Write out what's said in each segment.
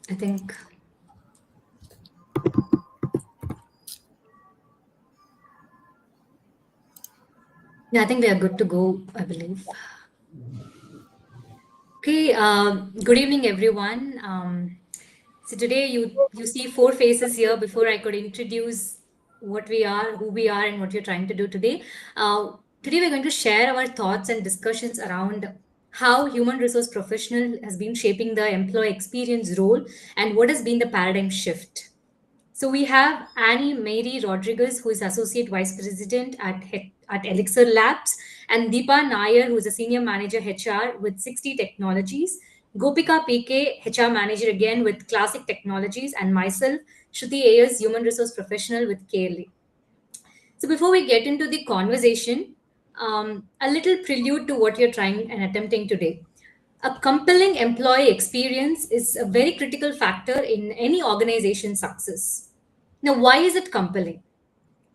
I think, yeah, I think we are good to go, I believe. Okay, good evening, everyone. So today you see four faces here before I could introduce what we are, who we are, and what you're trying to do today. Today we're going to share our thoughts and discussions around how human resource professional has been shaping the employee experience role and what has been the paradigm shift. So we have Annie Mary Rodriguez, who is Associate Vice President at Elixir Labs, and Deepa Nair, who is a Senior Manager HR with 60 Technologies, Gopika PK, HR Manager again with Classic Technologies, and myself, Shruti Ayers, Human Resource Professional with KLE. So before we get into the conversation, a little prelude to what you're trying and attempting today. A compelling employee experience is a very critical factor in any organization's success. Now, why is it compelling?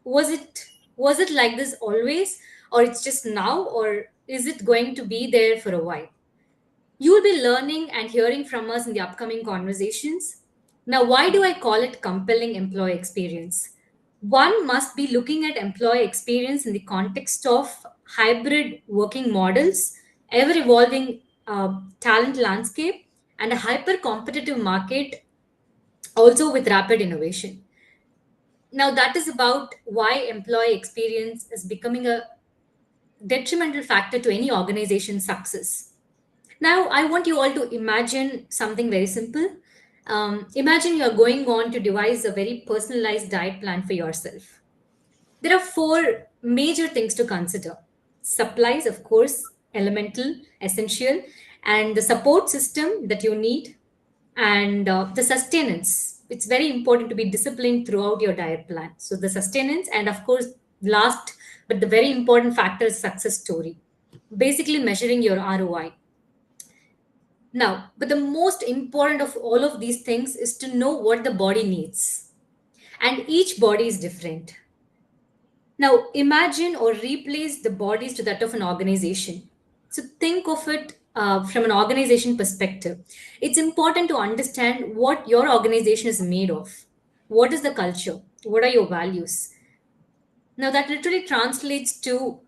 Was it was it like this always, or it's just now, or is it going to be there for a while? You will be learning and hearing from us in the upcoming conversations. Now, why do I call it compelling employee experience? One must be looking at employee experience in the context of hybrid working models, ever evolving talent landscape, and a hyper competitive market, also with rapid innovation. Now, that is about why employee experience is becoming a detrimental factor to any organization's success. Now, I want you all to imagine something very simple. Imagine you're going on to devise a very personalized diet plan for yourself. There are four major things to consider: supplies, of course, elemental, essential, and the support system that you need, and the sustenance. It's very important to be disciplined throughout your diet plan. So, the sustenance, and of course, last but the very important factor is success story, basically measuring your ROI. Now, but the most important of all of these things is to know what the body needs. And each body is different. Now, imagine or replace the bodies to that of an organization. So, think of it from an organization perspective. It's important to understand what your organization is made of. What is the culture? What are your values? Now, that literally translates to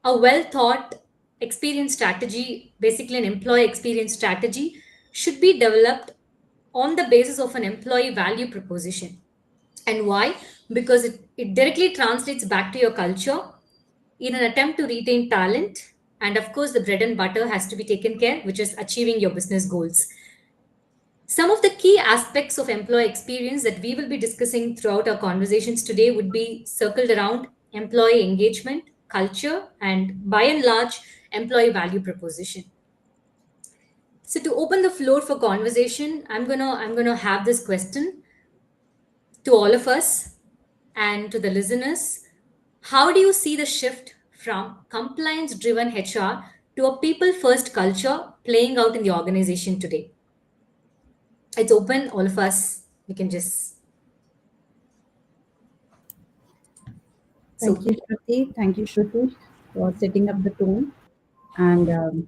a well thought experience strategy, basically, an employee experience strategy, should be developed on the basis of an employee value proposition. And why? Because it directly translates back to your culture in an attempt to retain talent. And of course, the bread and butter has to be taken care, which is achieving your business goals. Some of the key aspects of employee experience that we will be discussing throughout our conversations today would be circled around employee engagement, culture, and by and large, employee value proposition. So to open the floor for conversation, I'm gonna have this question to all of us and to the listeners. How do you see the shift from compliance driven HR to a people first culture playing out in the organization today? It's open, all of us. We can just Thank so you, Shruti. Thank you, Shruti, for setting up the tone. And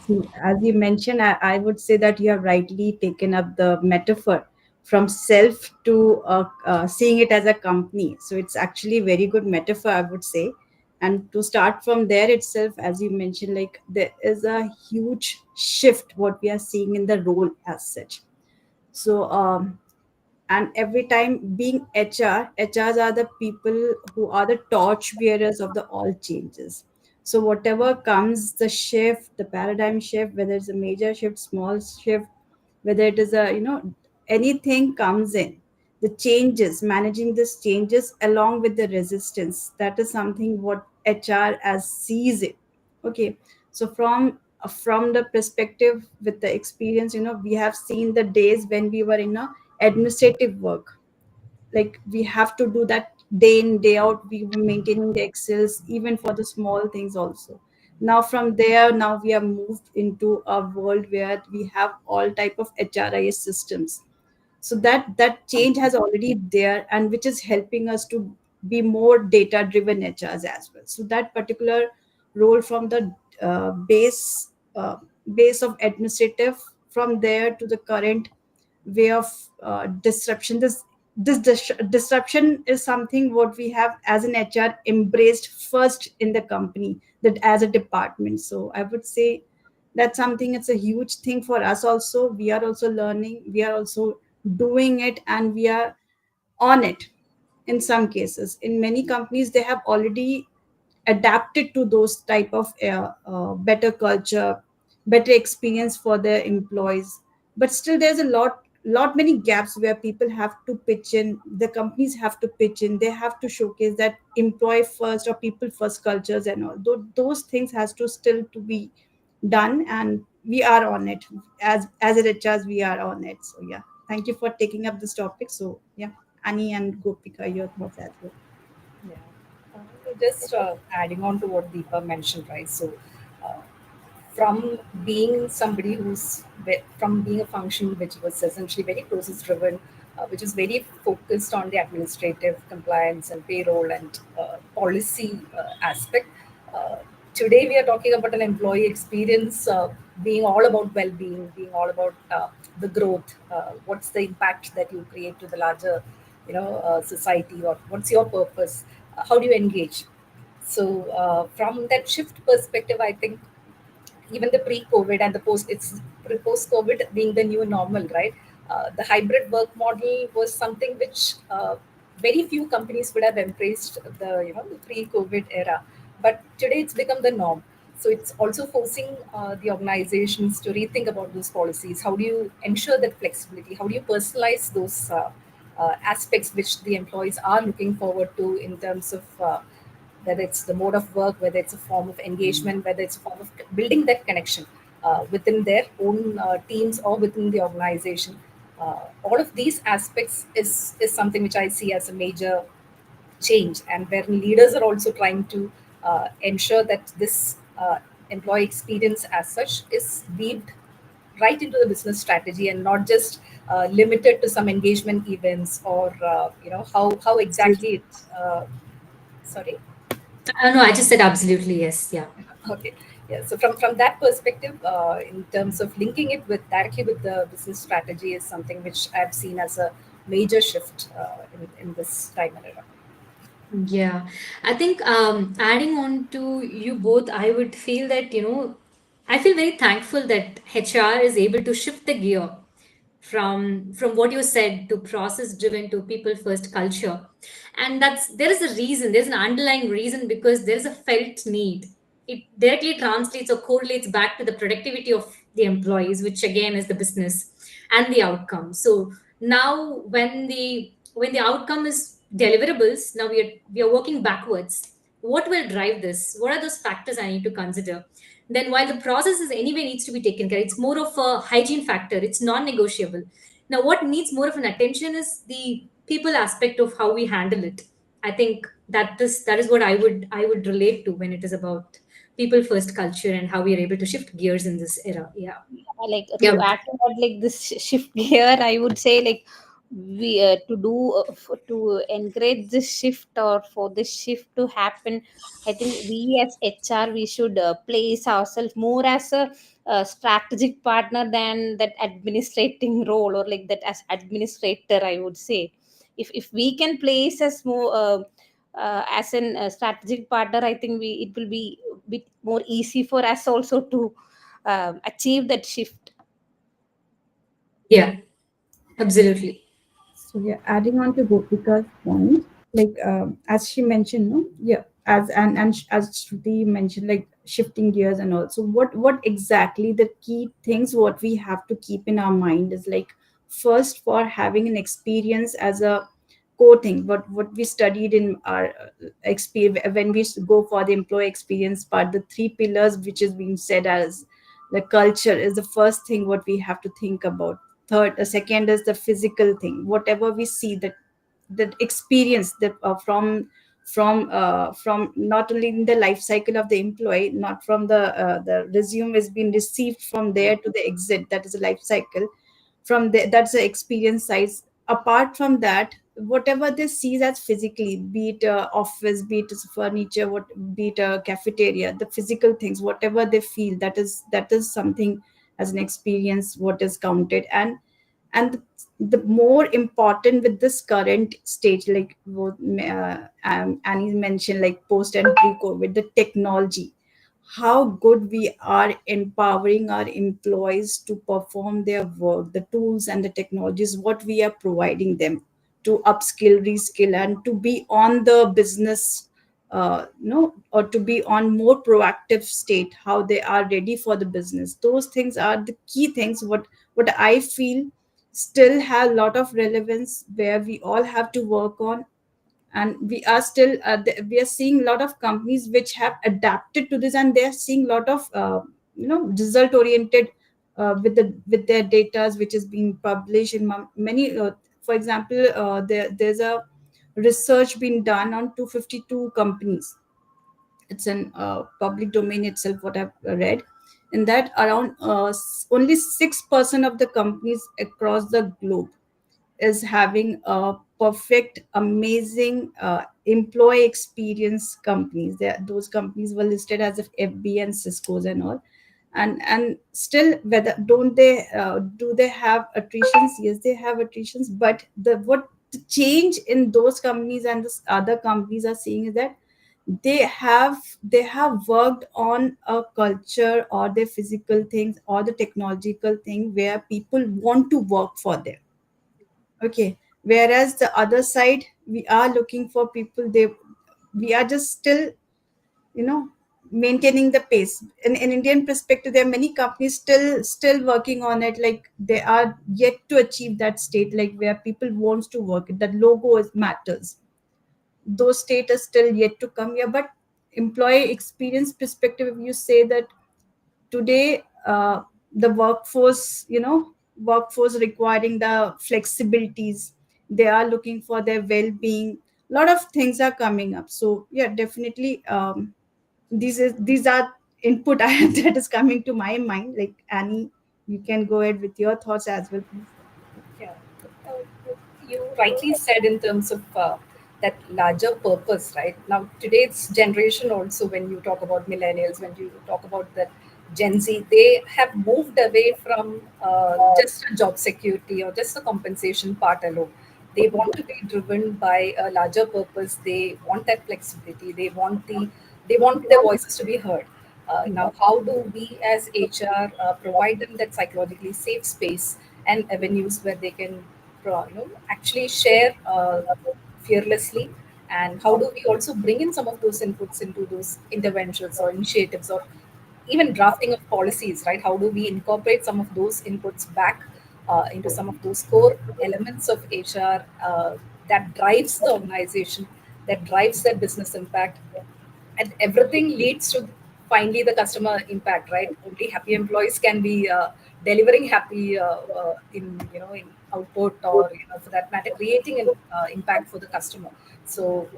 see, as you mentioned, I would say that you have rightly taken up the metaphor from self to seeing it as a company. So it's actually a very good metaphor, I would say. And to start from there itself, as you mentioned, like there is a huge shift what we are seeing in the role as such. So and every time being hrs are the people who are the torch bearers of the all changes. So whatever comes, the shift, the paradigm shift, whether it's a major shift, small shift, whether it is a anything comes in, the changes, managing this changes along with the resistance, that is something what hr as sees it. Okay, so from the perspective with the experience, we have seen the days when we were in a administrative work, like we have to do that day in day out, we were maintaining the excels even for the small things also. Now from there, now we have moved into a world where we have all type of hris systems. So that change has already there, and which is helping us to be more data driven hrs as well. So that particular role from the base of administrative from there to the current way of disruption. This disruption is something what we have as an HR embraced first in the company, that as a department. So I would say that's something, it's a huge thing for us also. We are also learning, we are also doing it, and we are on it. In some cases, in many companies, they have already adapted to those type of better culture, better experience for their employees. But still there's a lot many gaps where people have to pitch in, the companies have to pitch in, they have to showcase that employee first or people first cultures and all. Those things has to still to be done, and we are on it. As a HRs, we are on it. So yeah, thank you for taking up this topic. So yeah, Annie and Gopika, your thoughts as well. Yeah. Just adding on to what Deepa mentioned, right? So, uh, from being somebody from being a function which was essentially very process driven, which is very focused on the administrative compliance and payroll and policy aspect. Uh, Today we are talking about an employee experience being all about well-being, being all about the growth. What's the impact that you create to the larger, society, or what's your purpose? How do you engage? So, from that shift perspective, I think even the pre-COVID and the post-COVID being the new normal, right? The hybrid work model was something which very few companies would have embraced the pre-COVID era, but today it's become the norm. So it's also forcing the organizations to rethink about those policies. How do you ensure that flexibility? How do you personalize those aspects which the employees are looking forward to in terms of whether it's the mode of work, whether it's a form of engagement, whether it's a form of building that connection within their own teams or within the organization. All of these aspects is something which I see as a major change, and where leaders are also trying to ensure that this employee experience as such is weaved right into the business strategy and not just limited to some engagement events or how exactly it. Sorry. No, I just said absolutely yes. Yeah. Okay. Yeah. So from that perspective, in terms of linking it with directly with the business strategy is something which I've seen as a major shift in this time and era. Yeah, I think adding on to you both, I would feel that, I feel very thankful that HR is able to shift the gear from what you said to process driven to people first culture. And there is a reason, there's an underlying reason because there's a felt need. It directly translates or correlates back to the productivity of the employees, which again is the business and the outcome. So now when the outcome is deliverables, now we are working backwards. What will drive this? What are those factors I need to consider? Then while the process is anyway needs to be taken care, it's more of a hygiene factor, it's non-negotiable. Now what needs more of an attention is the people aspect of how we handle it. I think that is what I would relate to when it is about people first culture and how we are able to shift gears in this era. Yeah. Like Yeah. to add to that, like this shift here, I would say, like we to do to encourage this shift or for this shift to happen, I think we as HR, we should place ourselves more as a strategic partner than that administrating role, or like that as administrator, I would say. If we can place us more as an strategic partner, I think we it will be a bit more easy for us also to achieve that shift. Yeah, absolutely. So yeah, adding on to Gopika's point, like as she mentioned, no, yeah, as Shruti mentioned, like shifting gears and also what exactly the key things what we have to keep in our mind is like, first, for having an experience as a core thing, what we studied in our experience when we go for the employee experience part, the three pillars which is being said as the culture is the first thing what we have to think about. Third, second is the physical thing, whatever we see, that experience that from not only in the life cycle of the employee, not from the resume is being received from there to the exit, that is a life cycle. From there, that's the experience size. Apart from that, whatever they see as physically, be it office, be it furniture, be it a cafeteria, the physical things, whatever they feel, that is something as an experience what is counted. And the more important with this current stage, like what Annie mentioned, like post and pre-COVID, the technology, how good we are empowering our employees to perform their work, the tools and the technologies what we are providing them to upskill, reskill, and to be on the business, or to be on more proactive state, how they are ready for the business. Those things are the key things what I feel still have a lot of relevance, where we all have to work on. And we are still we are seeing a lot of companies which have adapted to this, and they are seeing a lot of result oriented with their data which is being published in many for example, there's a research being done on 252 companies. It's in public domain itself what I've read. In that, around only 6% of the companies across the globe is having a perfect, amazing employee experience companies. Those companies were listed as if FB and Cisco's and all. And still, whether don't they do they have attritions? Yes, they have attritions. But the change in those companies and the other companies are seeing is that they have worked on a culture or the physical things or the technological thing where people want to work for them. Okay, whereas the other side, we are looking for people, we are just still, you know maintaining the pace. In Indian perspective, there are many companies still working on it, like they are yet to achieve that state, like where people wants to work, that logo matters. Those state is still yet to come here. But employee experience perspective, if you say that today, the workforce requiring the flexibilities, they are looking for their well-being. A lot of things are coming up. So yeah, definitely, these are input that is coming to my mind. Like, Annie, you can go ahead with your thoughts as well, please. Yeah. You rightly said in terms of that larger purpose, right? Now, today's generation also, when you talk about millennials, when you talk about that Gen Z, they have moved away from just a job security or just the compensation part alone. They want to be driven by a larger purpose. They want that flexibility. They want their voices to be heard. Now, how do we as HR provide them that psychologically safe space and avenues where they can, actually share fearlessly? And how do we also bring in some of those inputs into those interventions or initiatives, or even drafting of policies, right? How do we incorporate some of those inputs back into some of those core elements of HR that drives the organization, that drives their business impact, and everything leads to finally the customer impact, right? Only happy employees can be delivering happy in output, or for that matter, creating an impact for the customer. So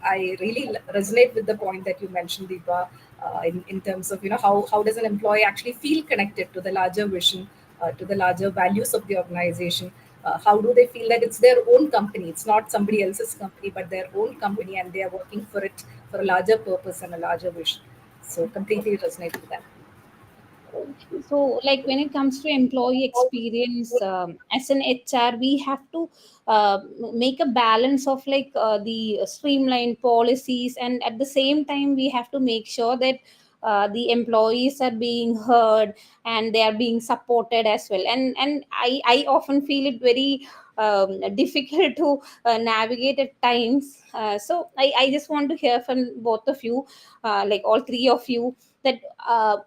I really resonate with the point that you mentioned, Deepa, in terms of how does an employee actually feel connected to the larger vision, to the larger values of the organization. How do they feel that it's their own company, it's not somebody else's company but their own company, and they are working for it for a larger purpose and a larger vision. So completely resonate with that. So, like when it comes to employee experience, as an HR, we have to make a balance of like the streamlined policies, and at the same time, we have to make sure that the employees are being heard and they are being supported as well. And I often feel it very difficult to navigate at times. So I just want to hear from both of you, like all three of you, that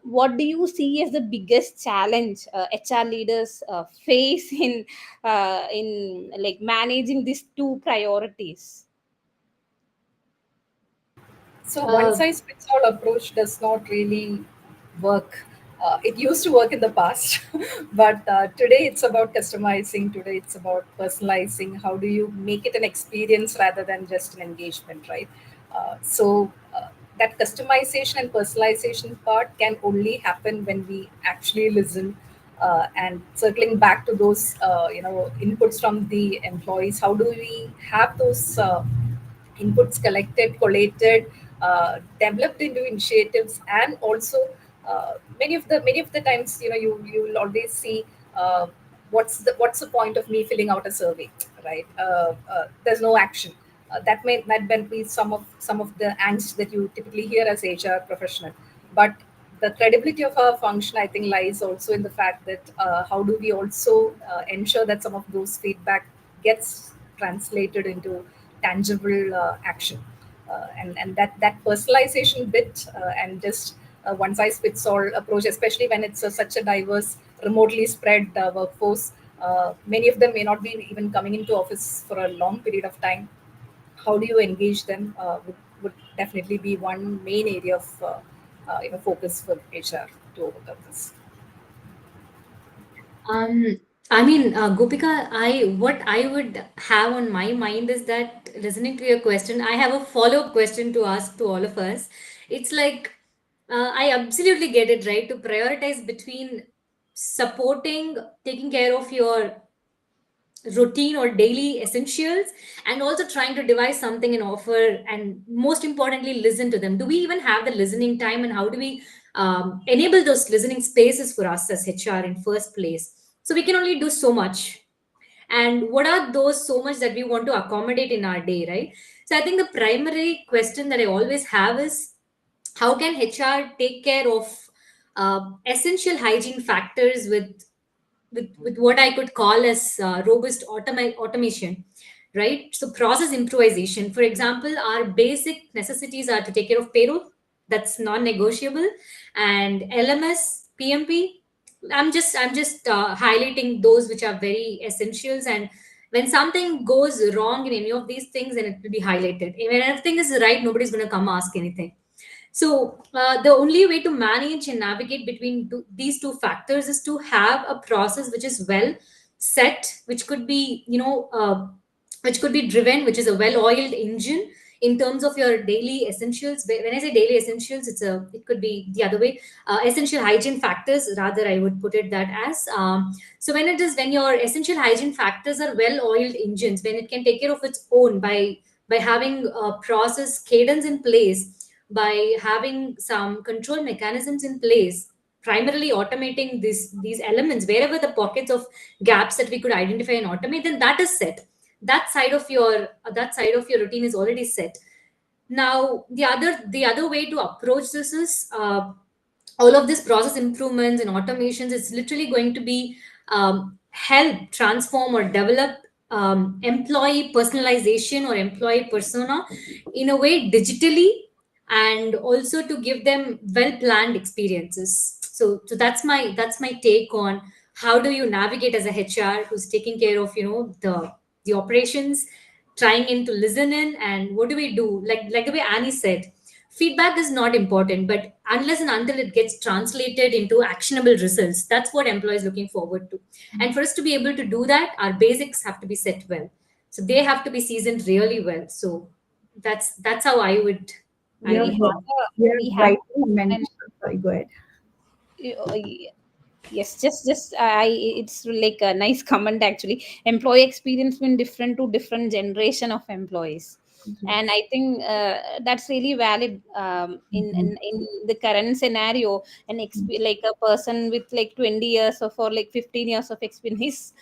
what do you see as the biggest challenge HR leaders face in like managing these two priorities? So one Uh, size fits all approach does not really work. It used to work in the past, but today it's about customizing. Today it's about personalizing. How do you make it an experience rather than just an engagement, right? So that customization and personalization part can only happen when we actually listen. And circling back to those, inputs from the employees, how do we have those inputs collected, collated, developed into initiatives, and also Many of the times, you will always see, uh, what's the point of me filling out a survey, right? There's no action. That might be some of the angst that you typically hear as HR professional. But the credibility of our function, I think, lies also in the fact that, how do we also ensure that some of those feedback gets translated into tangible action, and that personalization bit, and just one size fits all approach, especially when it's such a diverse, remotely spread workforce. Many of them may not be even coming into office for a long period of time. How do you engage them, would definitely be one main area of focus for HR to overcome this. Um, I mean, Gopika, what I would have on my mind is that listening to your question, I have a follow-up question to ask to all of us. It's like, I absolutely get it, right? To prioritize between supporting, taking care of your routine or daily essentials, and also trying to devise something and offer, and most importantly, listen to them. Do we even have the listening time, and how do we enable those listening spaces for us as HR in first place? So we can only do so much, and what are those so much that we want to accommodate in our day, right? So I think the primary question that I always have is, how can HR take care of essential hygiene factors with what I could call as robust automation, right? So process improvisation. For example, our basic necessities are to take care of payroll, that's non-negotiable, and LMS, PMP. I'm just highlighting those which are very essentials. And when something goes wrong in any of these things, then it will be highlighted. When everything is right, nobody's going to come ask anything. So the only way to manage and navigate between these two factors is to have a process which is well set, which could be, which could be driven, which is a well-oiled engine in terms of your daily essentials. When I say daily essentials, it could be the other way, essential hygiene factors. Rather, I would put it that as. So when your essential hygiene factors are well-oiled engines, when it can take care of its own by having a process cadence in place, by having some control mechanisms in place, primarily automating these elements wherever the pockets of gaps that we could identify and automate, then that is set. That side of your routine is already set. Now the other way to approach this is, all of this process improvements and automations is literally going to be, help transform or develop employee personalization or employee persona in a way digitally, and also to give them well planned experiences. So that's my take on how do you navigate as a HR who's taking care of the operations, trying in to listen in. And what do we do, like the way Annie said, feedback is not important, but unless and until it gets translated into actionable results, that's what employees looking forward to. And for us to be able to do that, our basics have to be set well, so they have to be seasoned really well. So that's how I would You I have, would We have you a have we have rightly mentioned. Sorry, go ahead. yes, just I it's like a nice comment actually. Employee experience been different to different generation of employees, and Yes. I think that's really valid Mhm. in the current scenario. Like a person with like 20 years of or like 15 years of experience, his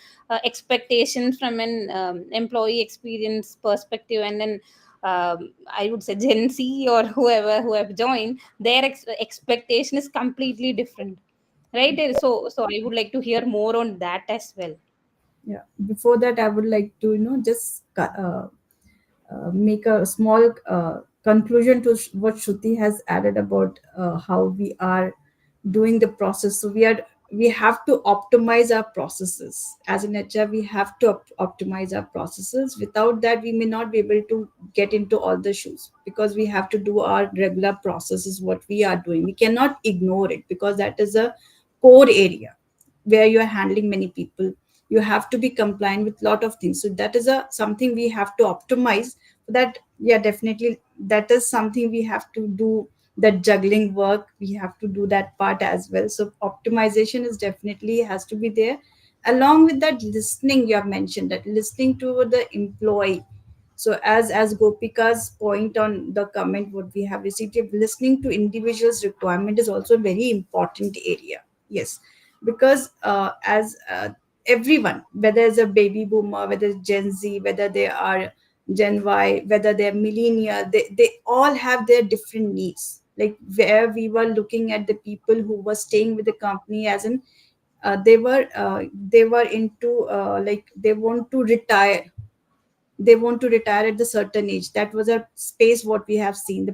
expectations from an employee experience perspective, and then I would say Gen Z or whoever who have joined, their expectation is completely different, right? So I would like to hear more on that as well. Yeah. Before that, I would like to, just make a small conclusion to what Shruti has added about how we are doing the process. So we have to optimize our processes as an HR. We have to optimize our processes. Without that, we may not be able to get into all the shoes, because we have to do our regular processes. What we are doing, we cannot ignore it, because that is a core area where you are handling many people. You have to be compliant with lot of things, so that is a something we have to optimize. That, yeah, definitely, that is something we have to do. That juggling work, we have to do that part as well. So optimization is definitely has to be there. Along with that, listening, you have mentioned that listening to the employee, So as Gopika's point on the comment what we have received, listening to individuals requirement is also a very important area. Yes, because as everyone, whether it's a baby boomer, whether it's Gen Z, whether they are Gen Y, whether they're millennial, they all have their different needs. Like where we were looking at the people who were staying with the company as in they were into like they want to retire at the certain age. That was a space what we have seen. The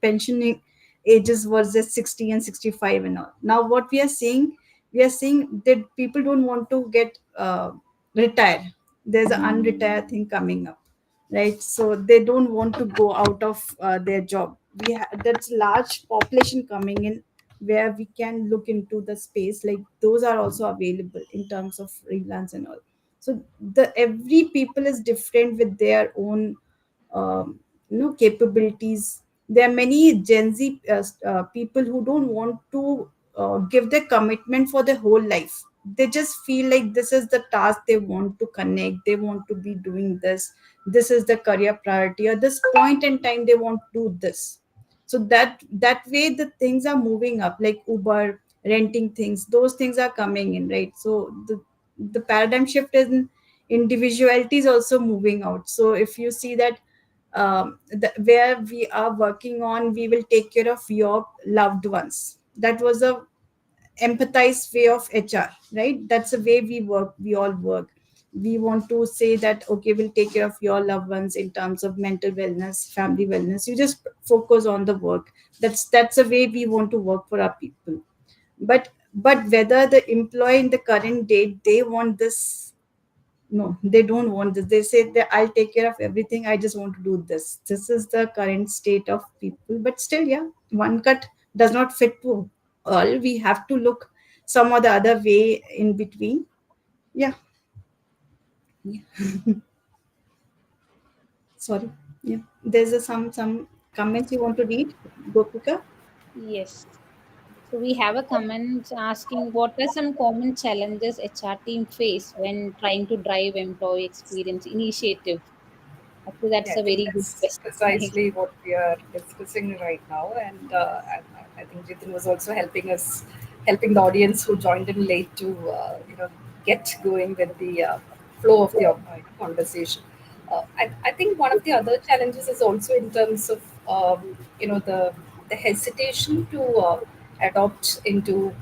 pensioning ages was just 60 and 65 and all. Now what we are seeing that people don't want to get retired. There's an unretired thing coming up, right? So they don't want to go out of their job. That's large population coming in where we can look into the space, like those are also available in terms of freelance and all. So the every people is different with their own capabilities. There are many Gen Z people who don't want to give their commitment for their whole life. They just feel like this is the task they want to connect, they want to be doing this is the career priority, or this point in time they want to do this. So that way the things are moving up, like Uber, renting things, those things are coming in, right? So the paradigm shift in individuality is also moving out. So if you see that where we are working on, we will take care of your loved ones. That was a empathized way of HR, right? That's the way we work, we all work. We want to say that, okay, we'll take care of your loved ones in terms of mental wellness, family wellness. You just focus on the work. That's the way we want to work for our people. But whether the employee in the current date, they want this, no, they don't want this. They say that I'll take care of everything, I just want to do this is the current state of people. But still, yeah, one cut does not fit to all. We have to look some or the other way in between. Yeah. Sorry. Yeah, there's some comments you want to read, Gopika? Yes. So we have a comment asking what are some common challenges HR team face when trying to drive employee experience initiative. Actually, Yeah, that's I a think very good that's question. precisely what we are discussing right now, and I think Jitin was also helping the audience who joined in late to get going with the flow of the conversation. I think one of the other challenges is also in terms of the hesitation to adopt into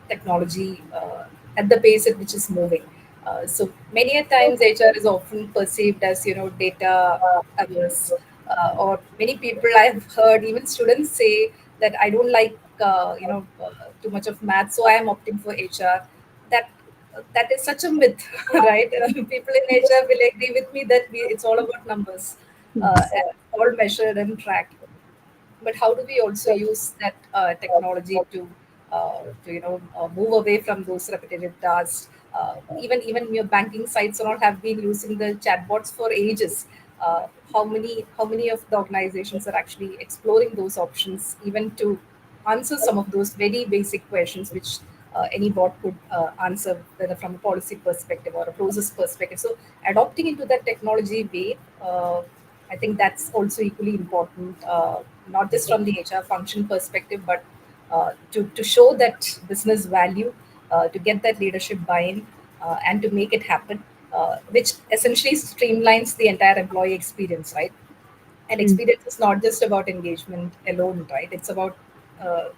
technology at the pace at which it's moving. So many a times HR is often perceived as data averse, or many people I've heard, even students say that I don't like too much of math, so I am opting for HR. That that is such a myth, right? People in HR will agree with me that it's all about numbers, Yes. and all measured and tracked. But how do we also use that technology to move away from those repetitive tasks? Even your banking sites and all have been using the chatbots for ages. How many of the organizations are actually exploring those options, even to answer some of those very basic questions which any bot could answer, whether from a policy perspective or a process perspective. So adopting into that technology way, I think that's also equally important, not just from the HR function perspective, but to show that business value, to get that leadership buy-in, and to make it happen, which essentially streamlines the entire employee experience, right? And Mm. experience is not just about engagement alone, right? It's about uh,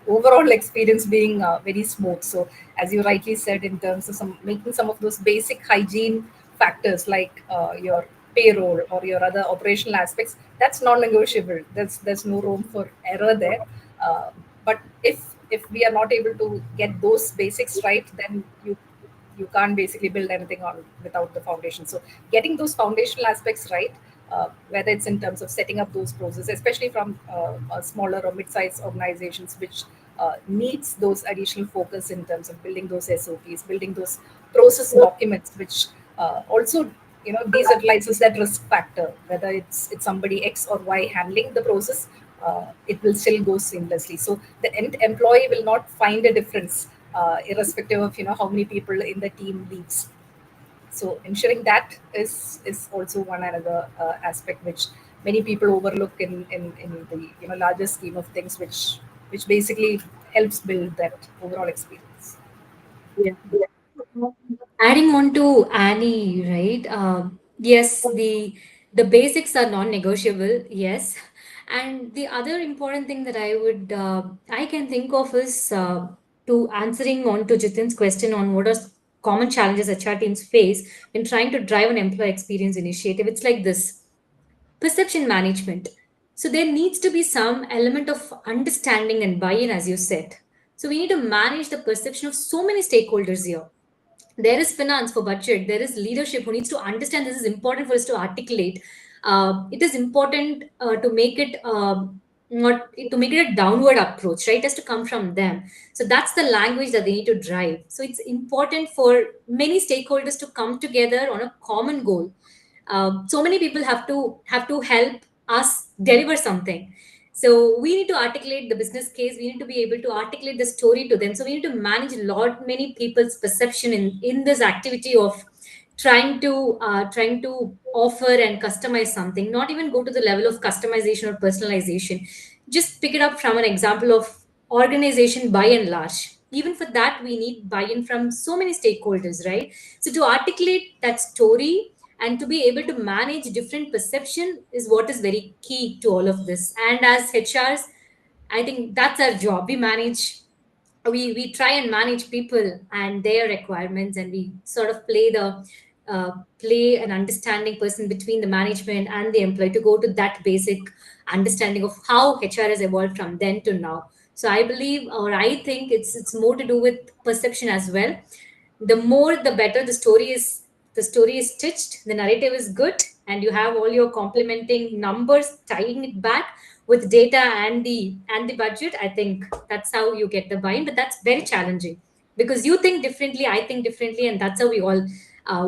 overall experience being very smooth. So, as you rightly said, in terms of making some of those basic hygiene factors like your payroll or your other operational aspects, that's non-negotiable. There's no room for error there. Uh, but if we are not able to get those basics right, then you can't basically build anything on without the foundation. So getting those foundational aspects right, whether it's in terms of setting up those processes, especially from smaller or mid-sized organizations, which needs those additional focus in terms of building those SOPs, building those process documents, which also decentralizes that risk factor. Whether it's somebody X or Y handling the process, it will still go seamlessly. So the end employee will not find a difference, irrespective of how many people in the team leaves. So ensuring that is also one another aspect which many people overlook in the larger scheme of things, which basically helps build that overall experience. Yeah. Adding on to Annie, right? Yes, the basics are non-negotiable. Yes, and the other important thing that I can think of is to answering on to Jitin's question on what are common challenges HR teams face when trying to drive an employee experience initiative. It's like this: perception management. So there needs to be some element of understanding and buy-in, as you said. So we need to manage the perception of so many stakeholders here. There is finance for budget, there is leadership who needs to understand this is important for us to articulate. It is important to make it not to make it a downward approach, right? It has to come from them. So that's the language that they need to drive. So it's important for many stakeholders to come together on a common goal. So many people have to help us deliver something. So we need to articulate the business case. We need to be able to articulate the story to them. So we need to manage a lot many people's perception in this activity of trying to offer and customize something. Not even go to the level of customization or personalization. Just pick it up from an example of organization by and large. Even for that, we need buy-in from so many stakeholders, right? So to articulate that story and to be able to manage different perception is what is very key to all of this. And as HRs, I think that's our job. We try and manage people and their requirements, and we sort of play an understanding person between the management and the employee to go to that basic understanding of how HR has evolved from then to now. So I believe, or I think it's more to do with perception as well. The more the better the story is stitched, the narrative is good, and you have all your complementing numbers tying it back with data and the budget. I think that's how you get the buy-in, but that's very challenging because you think differently, I think differently, and that's how we all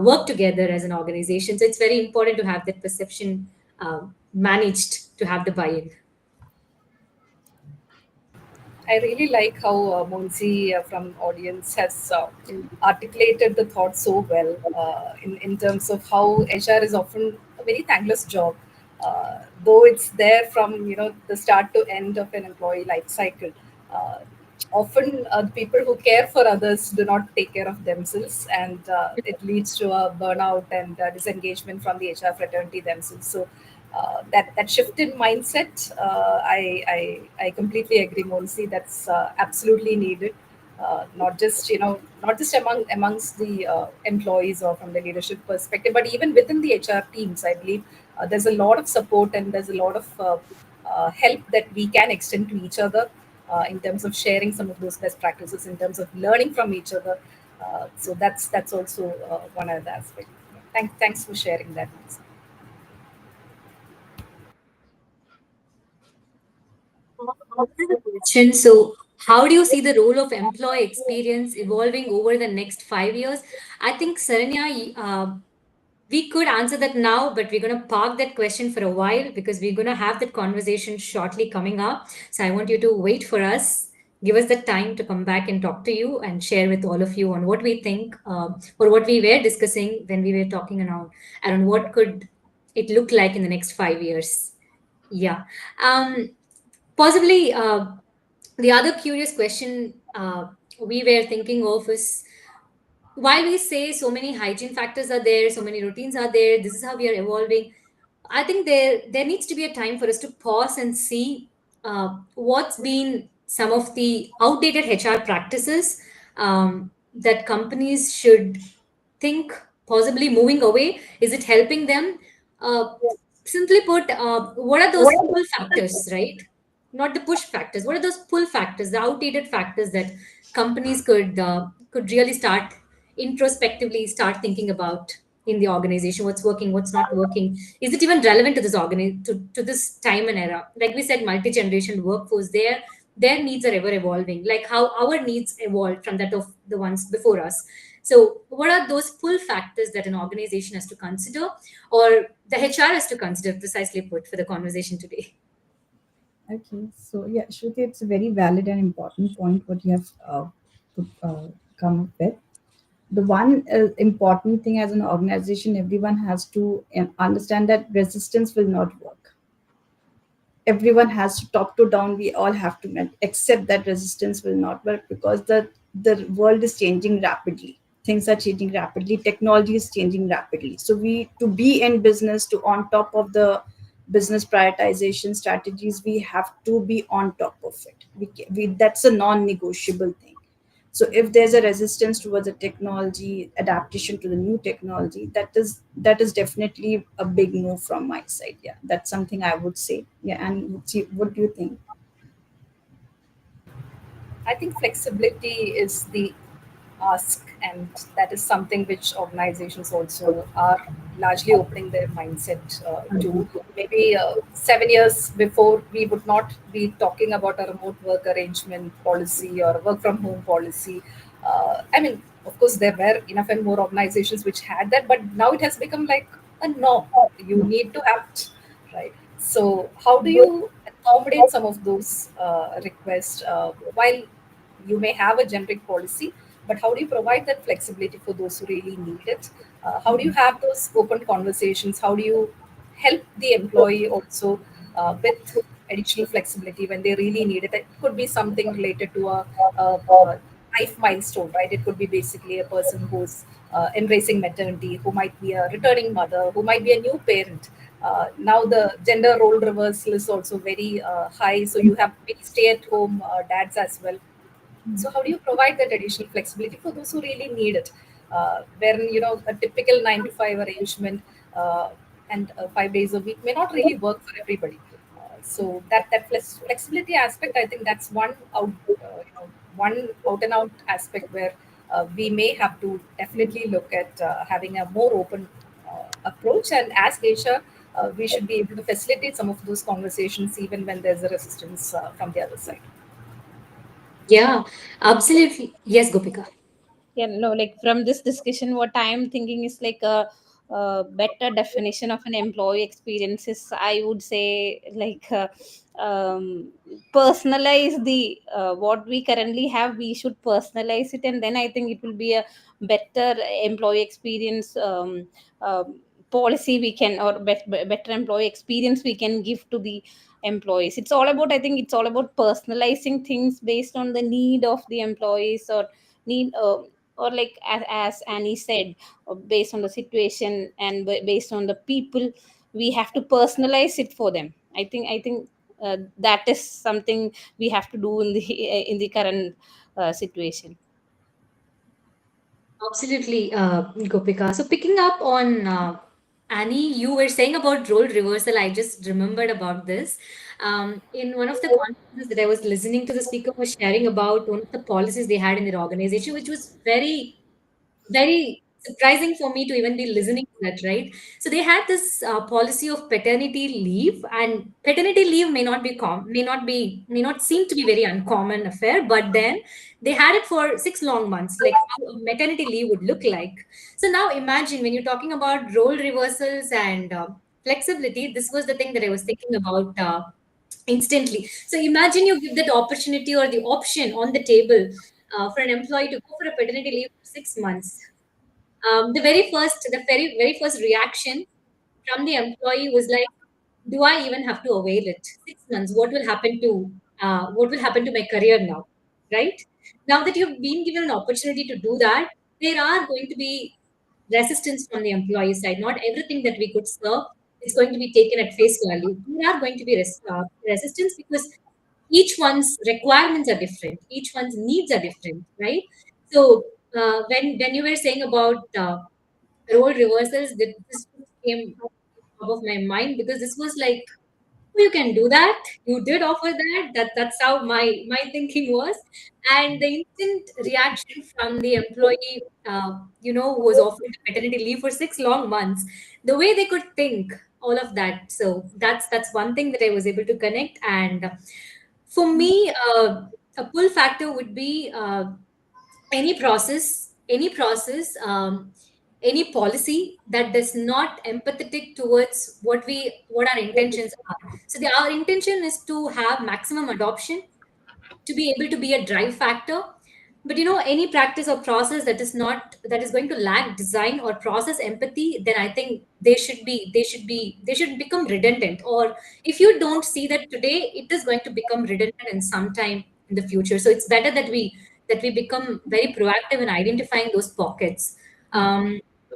work together as an organization. So it's very important to have that perception managed to have the buy-in. I really like how Monsi from audience has articulated the thought so well in terms of how HR is often a very thankless job, though it's there from the start to end of an employee life cycle. Uh, Often, the people who care for others do not take care of themselves, and it leads to a burnout and disengagement from the HR fraternity themselves. So that shift in mindset, I completely agree, Monsi. That's absolutely needed. Not just amongst the employees or from the leadership perspective, but even within the HR teams. I believe there's a lot of support and there's a lot of help that we can extend to each other in terms of sharing some of those best practices, in terms of learning from each other. So that's also one other aspect. Thanks for sharing that. Question. So, how do you see the role of employee experience evolving over the next 5 years? I think, Saranya, we could answer that now, but we're going to park that question for a while because we're going to have that conversation shortly coming up. So, I want you to wait for us. Give us the time to come back and talk to you and share with all of you on what we think or what we were discussing when we were talking around what could it look like in the next 5 years. Yeah. Possibly, the other curious question we were thinking of is why we say so many hygiene factors are there, so many routines are there. This is how we are evolving. I think there needs to be a time for us to pause and see what's been some of the outdated HR practices that companies should think possibly moving away. Is it helping them? Uh, Simply put, what are those pull factors, right? Not the push factors. What are those pull factors, the outdated factors that companies could really start introspectively start thinking about in the organization? What's working, what's not working? Is it even relevant to to this time and era? Like we said, multi-generation workforce, their needs are ever evolving, like how our needs evolved from that of the ones before us. So what are those pull factors that an organization has to consider, or the HR has to consider, precisely put, for the conversation today? Okay, so yeah, Shruti, it's a very valid and important point what you have put, come up with. The one important thing as an organization, everyone has to understand that resistance will not work. Everyone has to, top to down, we all have to accept that resistance will not work, because the world is changing rapidly, things are changing rapidly, technology is changing rapidly. So we, to be in business, to on top of the business prioritization strategies, we have to be on top of it. We that's a non-negotiable thing. So if there's a resistance towards a technology adaptation to the new technology, that is definitely a big no from my side. Yeah, that's something I would say. Yeah, and what do you think? I think flexibility is the ask, and that is something which organizations also are largely opening their mindset to. Maybe 7 years before, we would not be talking about a remote work arrangement policy or a work from home policy. I mean, of course, there were enough and more organizations which had that, but now it has become like a norm. You need to have it, right? So, how do you accommodate some of those requests while you may have a generic policy, but how do you provide that flexibility for those who really need it? How do you have those open conversations? How do you help the employee also with additional flexibility when they really need it? It could be something related to a life milestone, right? It could be basically a person who's embracing maternity, who might be a returning mother, who might be a new parent. Now the gender role reversal is also very high, so you have many stay-at-home dads as well. So how do you provide that additional flexibility for those who really need it? Wherein, a typical 9 to 5 arrangement and 5 days a week may not really work for everybody. So that flexibility aspect, I think that's one out and out aspect where we may have to definitely look at having a more open approach. And as Asia, we should be able to facilitate some of those conversations even when there's a resistance from the other side. Yeah, absolutely. Yes, Gopika. Yeah, no, like from this discussion, what I'm thinking is like a better definition of an employee experience is, I would say, like personalize the what we currently have. We should personalize it, and then I think it will be a better employee experience policy we can, or better employee experience we can give to the employees. It's all about, I think it's all about personalizing things based on the need of the employees, or need or like as Annie said, based on the situation and based on the people, we have to personalize it for them. I think that is something we have to do in the in the current situation. Absolutely, Gopika. So picking up on Annie, you were saying about role reversal. I just remembered about this. In one of the conferences that I was listening to, the speaker was sharing about one of the policies they had in their organization, which was very surprising for me to even be listening to that, right? So they had this policy of paternity leave, and paternity leave may not seem to be very uncommon affair, but then they had it for 6 long months, like how a maternity leave would look like. So now imagine, when you're talking about role reversals and flexibility, this was the thing that I was thinking about instantly. So imagine you give that opportunity or the option on the table for an employee to go for a paternity leave for 6 months. The very first reaction from the employee was like, "Do I even have to avail it? 6 months. What will happen to my career now?" Right now that you've been given an opportunity to do that, there are going to be resistance from the employee side. Not everything that we could serve is going to be taken at face value. There are going to be resistance because each one's requirements are different, each one's needs are different, right? So when you were saying about role reversals, that this came top of my mind, because this was like, "Oh, you can do that, you did offer that." That's how my thinking was. And the instant reaction from the employee, who was offered maternity leave for 6 long months, the way they could think, all of that. So that's one thing that I was able to connect. And for me, a pull factor would be any process, any policy that does not empathetic towards what our intentions are. So our intention is to have maximum adoption, to be able to be a drive factor. But any practice or process that is going to lack design or process empathy, then I think they should become redundant. Or if you don't see that today, it is going to become redundant in some time in the future. So it's better that we become very proactive in identifying those pockets.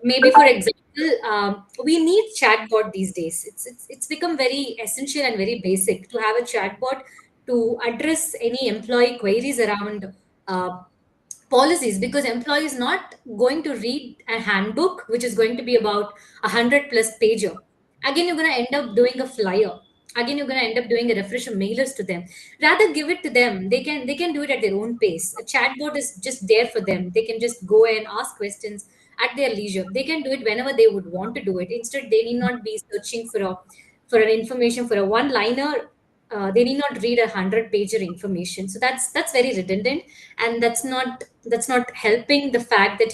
Maybe for example, we need chatbot these days. It's become very essential and very basic to have a chatbot to address any employee queries around uh, policies, because employee is not going to read a handbook which is going to be about 100+ pager. Again, you're going to end up doing a flyer. Again, you're going to end up doing a refresher mailers to them. Rather, give it to them. They can do it at their own pace. A chatbot is just there for them. They can just go and ask questions at their leisure. They can do it whenever they would want to do it. Instead, they need not be searching for an information for a one liner. They need not read 100 pager information. So that's very redundant, and that's not helping the fact that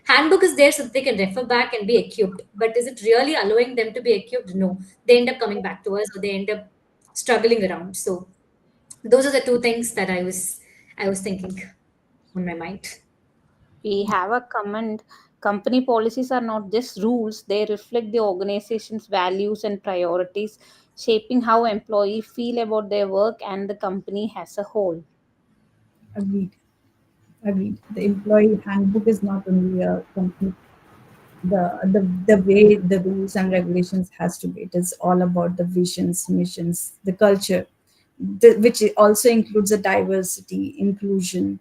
handbook is there so that they can refer back and be equipped. But is it really allowing them to be equipped? No. They end up coming back to us, or they end up struggling around. So those are the two things that I was thinking on my mind. We have a comment. Company policies are not just rules, they reflect the organization's values and priorities, shaping how employees feel about their work and the company as a whole. Agreed. Agreed. The employee handbook is not only a complete the way the rules and regulations has to be. It is all about the visions, missions, the culture, which also includes the diversity, inclusion,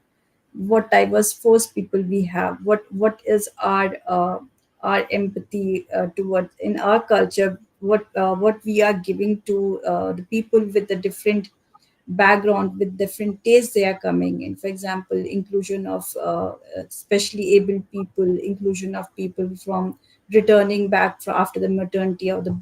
what diverse force people we have, what is our empathy toward in our culture, what we are giving to the people with the different background, with different tastes they are coming in. For example, inclusion of especially able people, inclusion of people from returning back after the maternity or the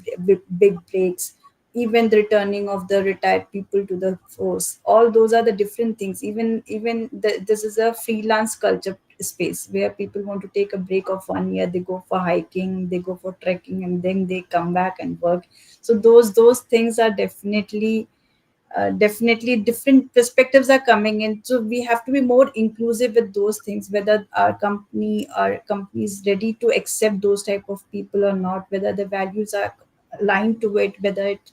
big breaks, even the returning of the retired people to the force. All those are the different things. This is a freelance culture space where people want to take a break of 1 year, they go for hiking, they go for trekking, and then they come back and work. So those things are definitely different perspectives are coming in. So we have to be more inclusive with those things, whether our company is ready to accept those type of people or not, whether the values are aligned to it, whether it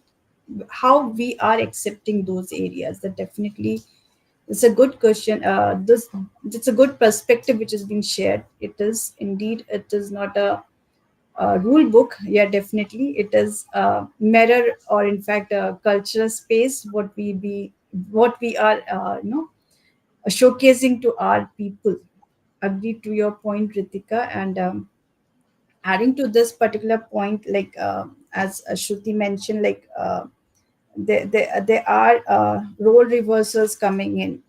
how we are accepting those areas. That definitely it's a good question. This It's a good perspective which is being shared. It is indeed, it is not a rule book. Yeah, definitely it is a mirror, or in fact a cultural space, what we are showcasing to our people. Agree to your point, Ritika. And adding to this particular point, like as Shruti mentioned, like there are role reversals coming in.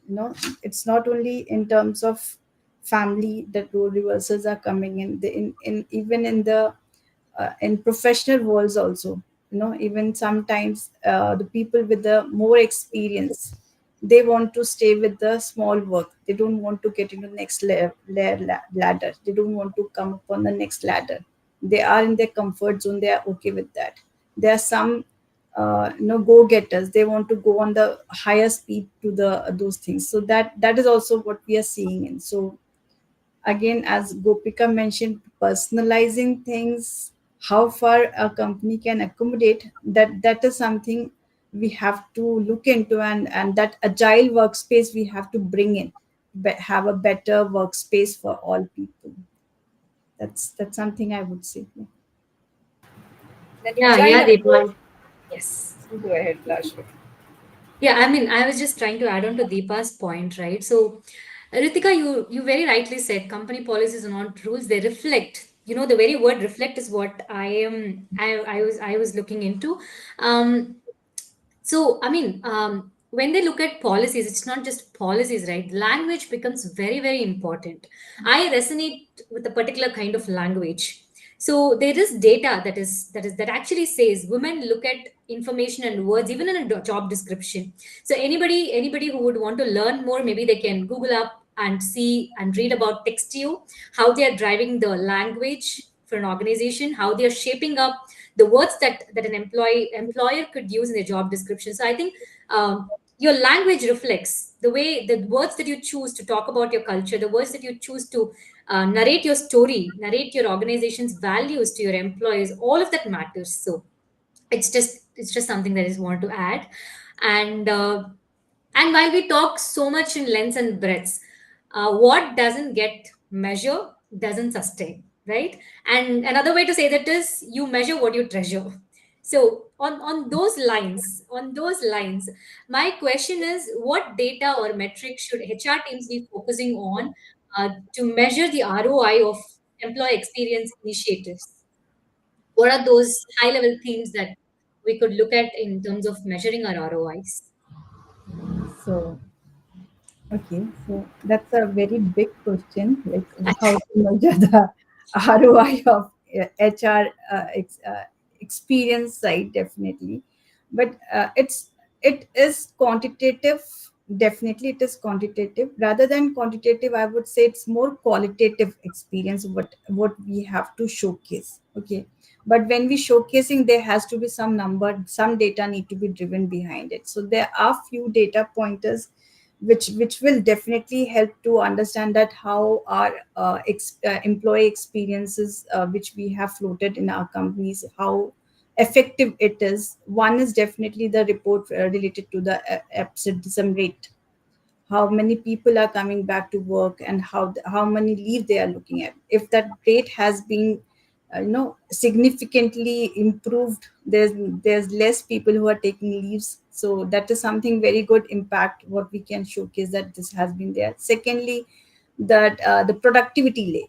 It's not only in terms of family that role reversals are coming in. In even in professional worlds also. Even sometimes the people with the more experience, they want to stay with the small work. They don't want to get into the next ladder. They don't want to come up on the next ladder. They are in their comfort zone. They are okay with that. There are some go getters. They want to go on the higher speed to the those things. So that is also what we are seeing. And so again, as Gopika mentioned, personalizing things, how far a company can accommodate, that is something we have to look into. And that agile workspace we have to bring in, have a better workspace for all people. That's something I would say. Yeah. That Yeah, agile yeah, approach. Deepa. Yes. Go ahead, Lashmi. Yeah, I mean, I was just trying to add on to Deepa's point, right? So, Ritika, you very rightly said company policies are not rules; they reflect. The very word "reflect" is what I was looking into. Um, so, I mean, when they look at policies, it's not just policies, right? Language becomes very, very important. I resonate with a particular kind of language. So there is data that actually says women look at information and words even in a job description. So anybody who would want to learn more, maybe they can Google up and see and read about Textio, how they are driving the language for an organization, how they are shaping up the words that an employer could use in their job description. So I think your language reflects the way, the words that you choose to talk about your culture, the words that you choose to narrate your story, narrate your organization's values to your employees, all of that matters. So it's just something that I just wanted to add. And uh, and while we talk so much in lengths and breadths, what doesn't get measured doesn't sustain, right? And another way to say that is you measure what you treasure. So on those lines, my question is, what data or metrics should HR teams be focusing on to measure the ROI of employee experience initiatives? What are those high level themes that we could look at in terms of measuring our ROIs? So, okay, so that's a very big question, like how to measure the ROI of HR experience side, definitely. But it is quantitative. Definitely, it is quantitative. Rather than quantitative, I would say it's more qualitative experience. What we have to showcase. Okay, but when we showcasing, there has to be some number, some data need to be driven behind it. So there are few data pointers which will definitely help to understand that how our employee experiences which we have floated in our companies, how effective it is. One is definitely the report related to the absenteeism rate, how many people are coming back to work, and how many leave they are looking at. If that rate has been significantly improved, there's less people who are taking leaves, so that is something very good impact what we can showcase that this has been there. Secondly, that the productivity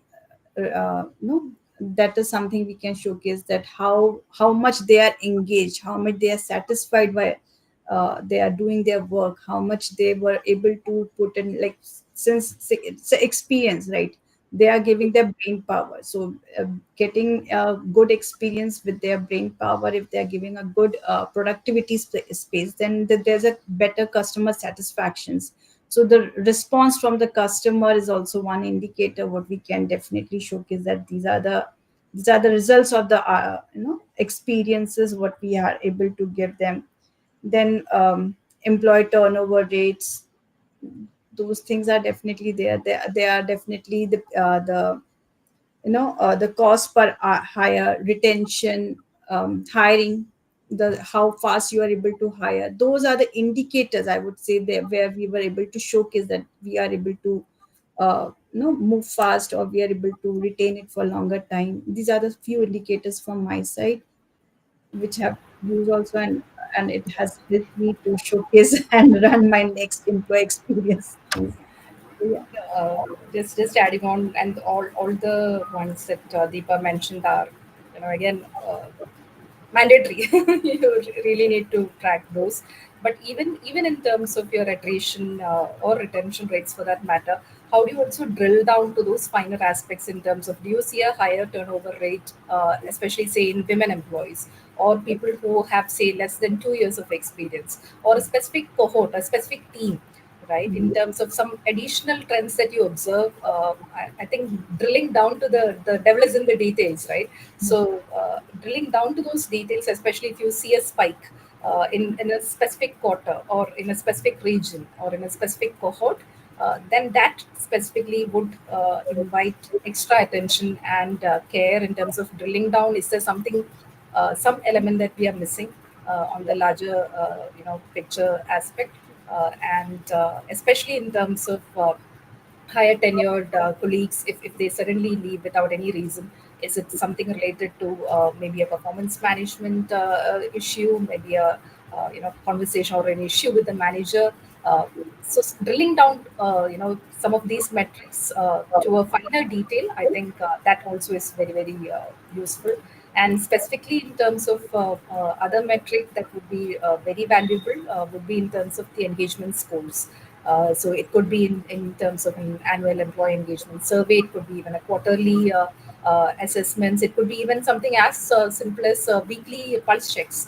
that is something we can showcase, that how much they are engaged, how much they are satisfied by they are doing their work, how much they were able to put in, like, since it's an experience, right? They are giving their brain power. So getting a good experience with their brain power, if they are giving a good productivity space, then there's a better customer satisfactions. So the response from the customer is also one indicator what we can definitely showcase, that these are the results of the experiences what we are able to give them. Then employee turnover rates, those things are definitely there. They are definitely the the cost per hire, retention, hiring, the how fast you are able to hire. Those are the indicators, I would say, there where we were able to showcase that we are able to move fast, or we are able to retain it for longer time. These are the few indicators from my side which have used also, and it has helped me to showcase and run my next employee experience. So, yeah. uh, just adding on, and all the ones that Deepa mentioned are, again, mandatory. You really need to track those. But even in terms of your attrition or retention rates, for that matter, how do you also drill down to those finer aspects in terms of, do you see a higher turnover rate, especially say in women employees, or people who have, say, less than 2 years of experience, or a specific cohort, a specific team, right? In Mhm. terms of some additional trends that you observe, I think drilling down to the devil is in the details, right? So drilling down to those details, especially if you see a spike in a specific quarter, or in a specific region, or in a specific cohort, then that specifically would invite extra attention and care in terms of drilling down. Is there something, some element that we are missing on the larger, picture aspect? And especially in terms of higher tenured colleagues, if they suddenly leave without any reason, is it something related to maybe a performance management issue, maybe a conversation or an issue with the manager? Drilling down, some of these metrics to a finer detail, I think that also is very, very useful. And specifically in terms of other metric that would be very valuable, would be in terms of the engagement scores. So it could be in terms of an annual employee engagement survey. It could be even a quarterly assessments. It could be even something as simple as weekly pulse checks,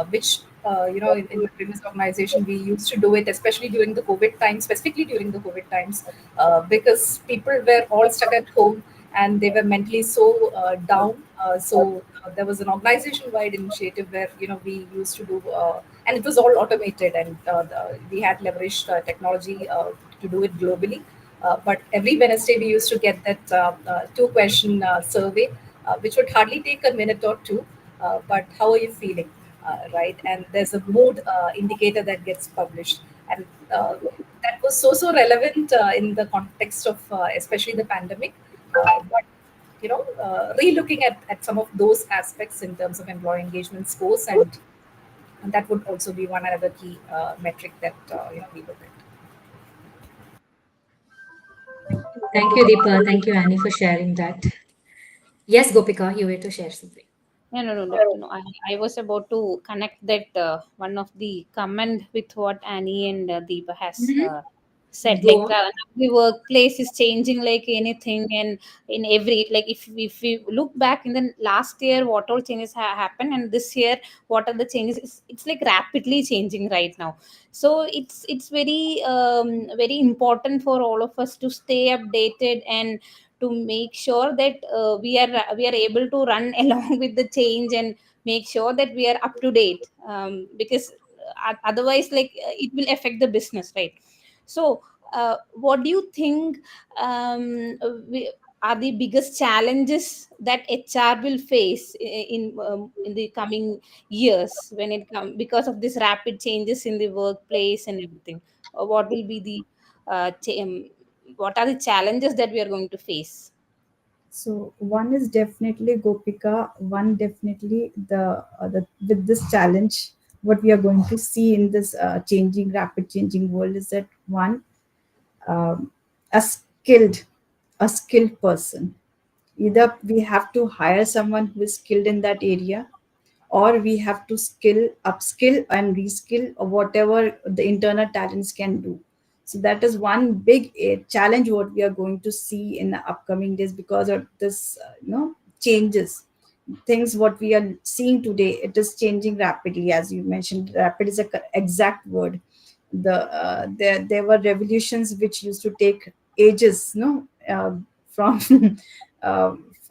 which in the previous organization we used to do it, especially during the COVID times, specifically during the COVID times, because people were all stuck at home, and they were mentally so down. So there was an organization-wide initiative where we used to do, and it was all automated, and we had leveraged technology to do it globally. But every Wednesday we used to get that two-question survey, which would hardly take a minute or two. But how are you feeling? Right, and there's a mood indicator that gets published, and that was so relevant in the context of especially the pandemic. But re-looking at some of those aspects in terms of employee engagement scores, and that would also be one another key metric that we look at. Thank you, Deepa. Thank you, Annie, for sharing that. Yes, Gopika, you were to share something. No. I was about to connect that one of the comment with what Annie and Deepa has said. Go Like on. the workplace is changing like anything, and in every, like, if we look back in the last year, what all changes happened, and this year, what are the changes? It's like rapidly changing right now. So it's very important for all of us to stay updated and to make sure that we are able to run along with the change and make sure that we are up to date, because otherwise, like, it will affect the business, right? So what do you think, are the biggest challenges that HR will face in the coming years when it comes, because of this rapid changes in the workplace and everything? What will be the what are the challenges that we are going to face? So one is definitely Gopika. One definitely the with this challenge, what we are going to see in this changing, rapid changing world is that one, um, a skilled, a skilled person. Either we have to hire someone who is skilled in that area, or we have to upskill and reskill or whatever the internal talents can do. So that is one big challenge what we are going to see in the upcoming days because of this changes. Things what we are seeing today, it is changing rapidly. As you mentioned, rapid is a exact word. There were revolutions which used to take ages, from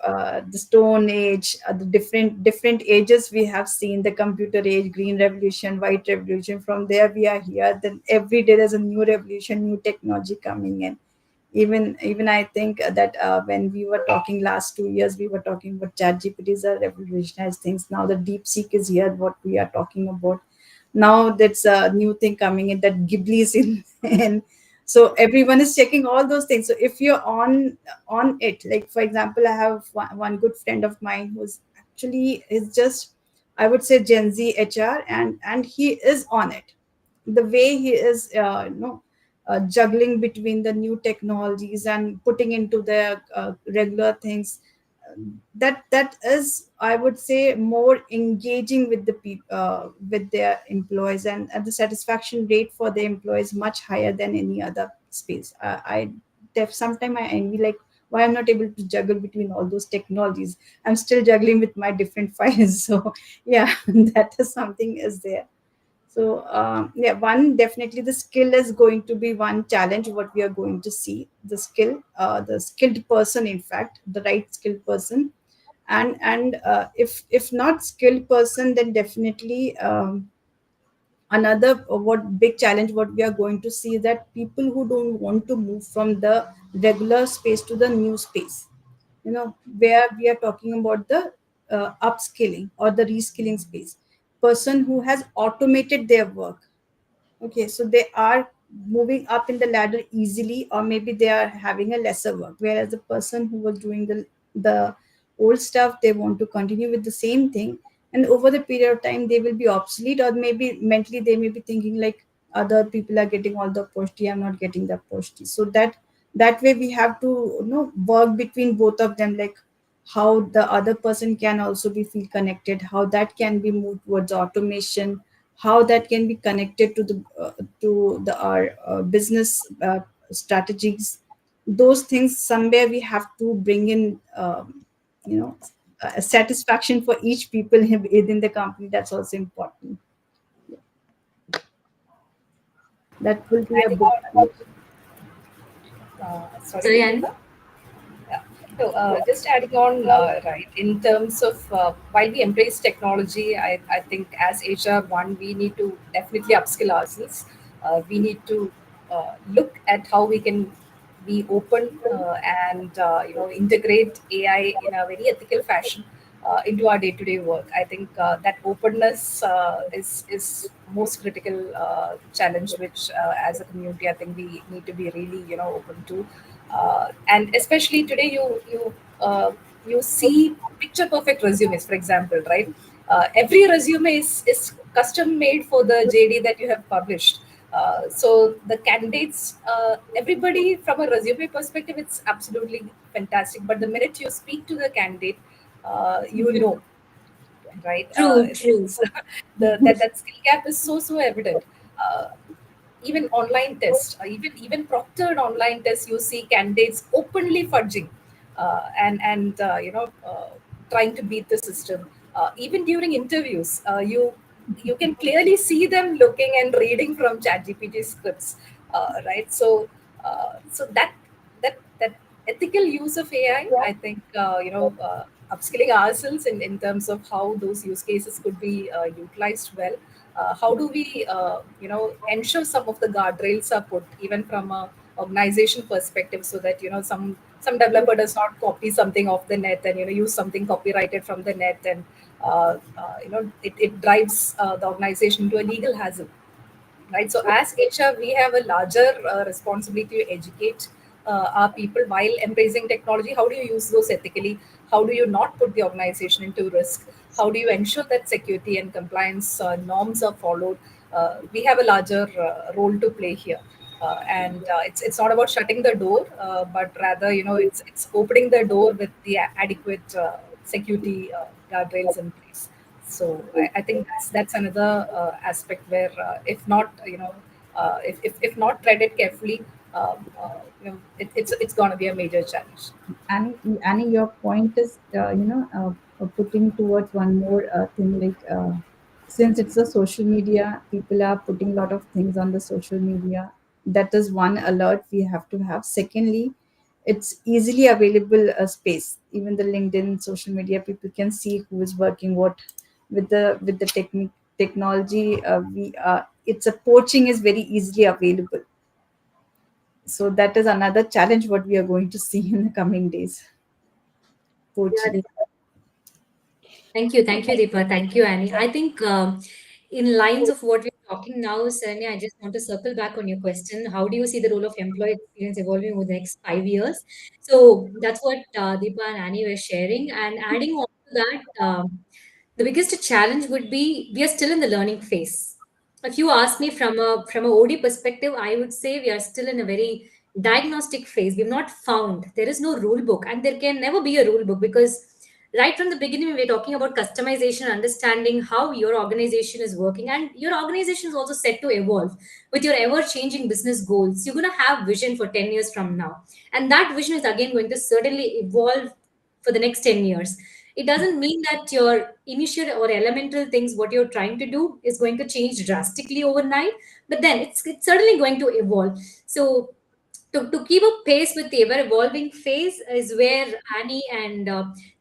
uh, the stone age, the different ages we have seen, the computer age, green revolution, white revolution. From there we are here, then every day there's a new revolution, new technology coming in. Even I think that when we were talking last 2 years, we were talking about chat gpts are revolutionized things. Now the deep seek is here, what we are talking about. Now that's a new thing coming in, that ghibli is in and so everyone is checking all those things. So if you're on it, like for example, I have one good friend of mine who's actually is just, I would say, Gen Z HR, and he is on it. The way he is juggling between the new technologies and putting into the regular things, that is, I would say, more engaging with the people, with their employees, and the satisfaction rate for the employees much higher than any other space. Sometimes I envy, like, why I'm not able to juggle between all those technologies. I'm still juggling with my different files. So yeah, that is something is there. So yeah, one, definitely the skill is going to be one challenge. What we are going to see, the skilled person, in fact, the right skilled person, and if not skilled person, then definitely another what big challenge what we are going to see is that people who don't want to move from the regular space to the new space, where we are talking about the upskilling or the reskilling space. Person who has automated their work. Okay, so they are moving up in the ladder easily, or maybe they are having a lesser work. Whereas the person who was doing the old stuff, they want to continue with the same thing, and over the period of time, they will be obsolete, or maybe mentally they may be thinking like, other people are getting all the opportunity, I'm not getting the opportunity. So that way we have to work between both of them, like how the other person can also be feel connected, how that can be moved towards automation, how that can be connected to our business strategies. Those things somewhere we have to bring in, you know a satisfaction for each people within the company. That's also important. That will be a Adding big on, challenge. sorry, Sorry, Annie. Deepika. Yeah. So, just adding on, right, in terms of while we embrace technology, I think as HR one, we need to definitely upskill ourselves. We need to look at how we can be open and integrate AI in a very ethical fashion into our day-to-day work. I think that openness is most critical challenge, which as a community, I think we need to be really open to, and especially today you see picture perfect resumes, for example, right? Every resume is custom made for the JD that you have published. So the candidates, everybody from a resume perspective, it's absolutely fantastic. But the minute you speak to the candidate, you Mhm. know, right? True, true. That skill gap is so evident. Uh, Even online tests, even proctored online tests, you see candidates openly fudging and trying to beat the system. Even during interviews, you can clearly see them looking and reading from ChatGPT scripts, right? So that ethical use of AI, I think upskilling ourselves in terms of how those use cases could be utilized well. How do we ensure some of the guardrails are put even from a organization perspective, so that some developer does not copy something off the net and use something copyrighted from the net, and it drives the organization to a legal hassle, right? So as HR, we have a larger responsibility to educate our people while embracing technology. How do you use those ethically? How do you not put the organization into risk? How do you ensure that security and compliance norms are followed? We have a larger role to play here. And it's not about shutting the door, but rather it's opening the door with the adequate security guardrails in place. So I think that's another aspect where, if not, if not treaded carefully, it's going to be a major challenge. Annie, your point is, putting towards one more thing, like, since it's a social media, people are putting a lot of things on the social media. That is one alert we have to have. Secondly, it's easily available space. Even the LinkedIn social media, people can see who is working what with the technique technology. We It's a poaching is very easily available. So that is another challenge what we are going to see in the coming days. Yeah, Poaching. thank you, Deepa. Thank you, Annie. I think in lines of what we're talking now, Saranya, I just want to circle back on your question. How do you see the role of employee experience evolving over the next 5 years? So that's what Deepa and Annie were sharing. And adding on to that, the biggest challenge would be we are still in the learning phase. If you ask me from a OD perspective, I would say we are still in a very diagnostic phase. We've not found there is no rule book, and there can never be a rule book because right from the beginning we we're talking about customization, understanding how your organization is working, and your organization is also set to evolve with your ever changing business goals. You're going to have vision for 10 years from now, and that vision is again going to certainly evolve for the next 10 years. It doesn't mean that your initial or elemental things what you're trying to do is going to change drastically overnight, but then it's certainly going to evolve. So to keep up pace with the ever evolving phase is where Annie and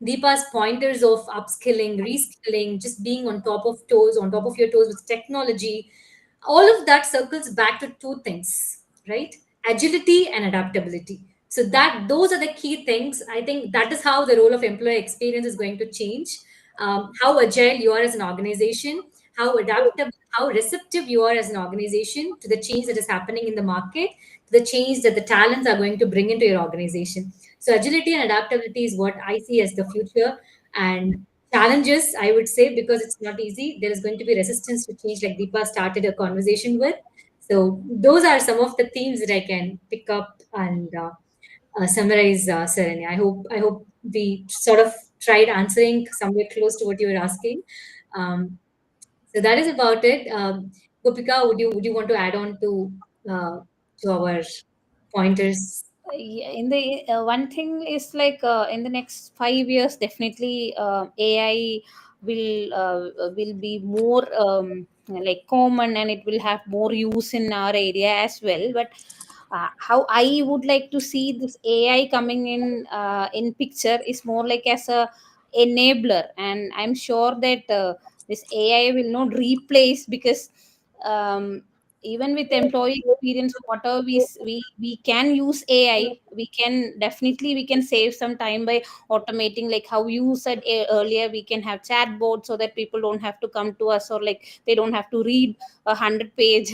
Deepa's pointers of upskilling, reskilling, just being on top of your toes with technology, all of that circles back to two things, right? Agility and adaptability. So that those are the key things. I think that is how the role of employee experience is going to change. How agile you are as an organization, how adaptable, how receptive you are as an organization to the change that is happening in the market, to the change that the talents are going to bring into your organization. So agility and adaptability is what I see as the future. And challenges, I would say, because it's not easy. There is going to be resistance to change, like Deepa started a conversation with. So those are some of the themes that I can pick up and summarize, Saranya. I hope we sort of tried answering somewhere close to what you were asking. Um, so that is about it. Gopika, would you want to add on uh, to our pointers? Yeah, in the one thing is like in the next 5 years, definitely AI will be more like common, and it will have more use in our area as well. But How I would like to see this AI coming in picture is more like as a enabler, and I'm sure that this AI will not replace, because um, even with employee experience, whatever we can use AI, we can save some time by automating, like how you said earlier, we can have chatbots so that people don't have to come to us, or like they don't have to read 100-page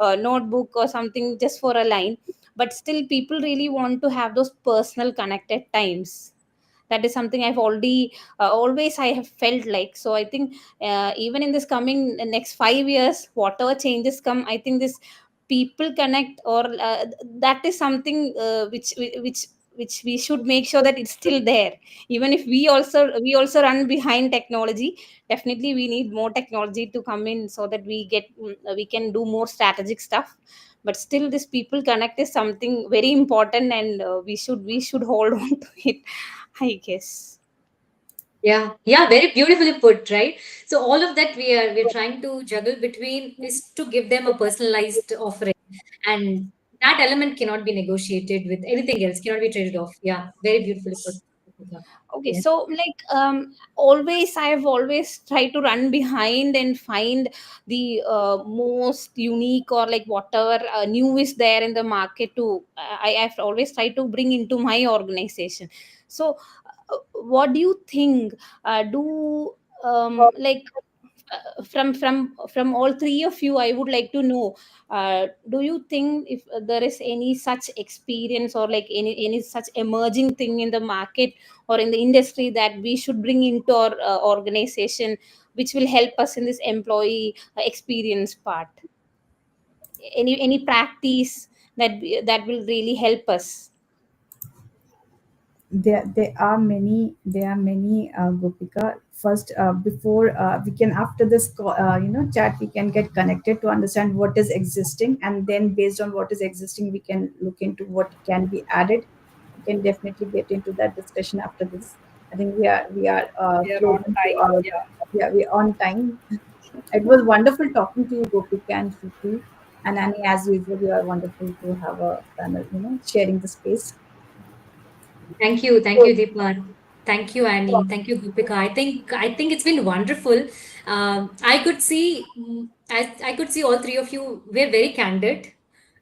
notebook or something just for a line. But still people really want to have those personal connected times. That is something I've already always I have felt like. So I think even in this coming next 5 years, whatever changes come, I think this people connect, or that is something which we should make sure that it's still there. Even if we also run behind technology, definitely we need more technology to come in so that we can do more strategic stuff. But still this people connect is something very important, and we should hold on to it, I guess. Yeah, yeah, very beautifully put, right? So all of that we're trying to juggle between is to give them a personalized offering, and that element cannot be negotiated with anything else, cannot be traded off. Yeah, very beautifully put. Okay, Yeah. so like always I have always tried to run behind and find the most unique, or like whatever new is there in the market to I have always tried to bring into my organization. So what do you think, do like from all three of you, I would like to know, do you think if there is any such experience, or like any such emerging thing in the market or in the industry that we should bring into our organization, which will help us in this employee experience part? Any practice that will really help us? There are many, Gopika. First, before we can, after this chat, we can get connected to understand what is existing, and then based on what is existing we can look into what can be added. We can definitely get into that discussion after this. I think we are We are on closing to time. our, Yeah. yeah, we're on time. It was wonderful talking to you, Gopika and Shruti. And Annie, as usual, you are wonderful to have a panel, sharing the space. Thank you, Deepa. Thank you, Annie. Thank you, Gupika. I think it's been wonderful. I could see all three of you were very candid,